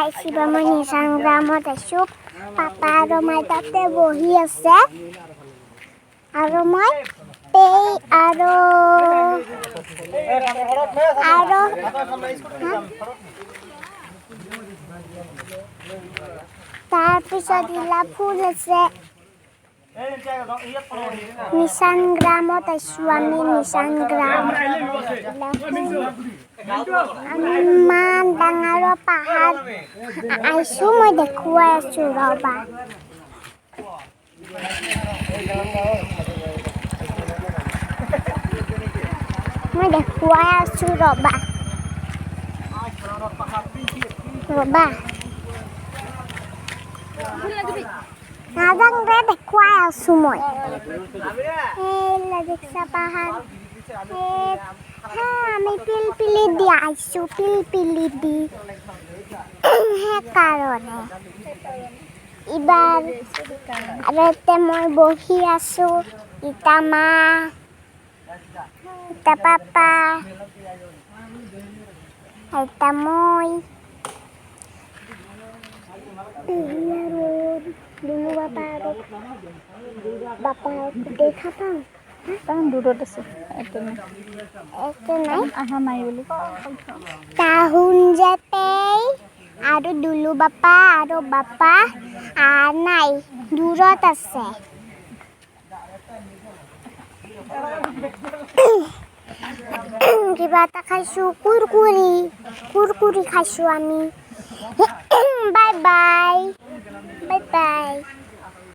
আহিছিবা মই নিচান গ্ৰামত আছোঁ পাপা আৰু মাই তাতে বহি আছে আৰু মই পেই আৰু তাৰপিছত ইলা ফুল আছে নিচান গ্ৰামত আছোঁ আমি নিচান গ্ৰাম ইমান ডাঙৰ পাহাৰ আহিছোঁ মই দেখুৱাই আছোঁ ৰ'বা মই দেখুৱাই আছোঁ ৰ'বা নাজানো দেখুৱাই আছোঁ মই দেখছা পাহাৰ আমি পিলপিলি দি আহিছোঁ পিলপিলি দি সেইকাৰণে এইবাৰ আৰু এতিয়া মই বহি আছোঁ ইতা মা ইতা পাপা ইতা মই দুনু বাপা আৰু বাপা দেখা পাওঁ তাহোন দূৰত আছে একো নাই আহা নাই বুলি তাহোন যেতেই আৰু দুলু বাপা আৰু বাপা নাই দূৰত আছে কিবা এটা খাইছোঁ কুৰকুৰি খাইছোঁ আমি বাই বাই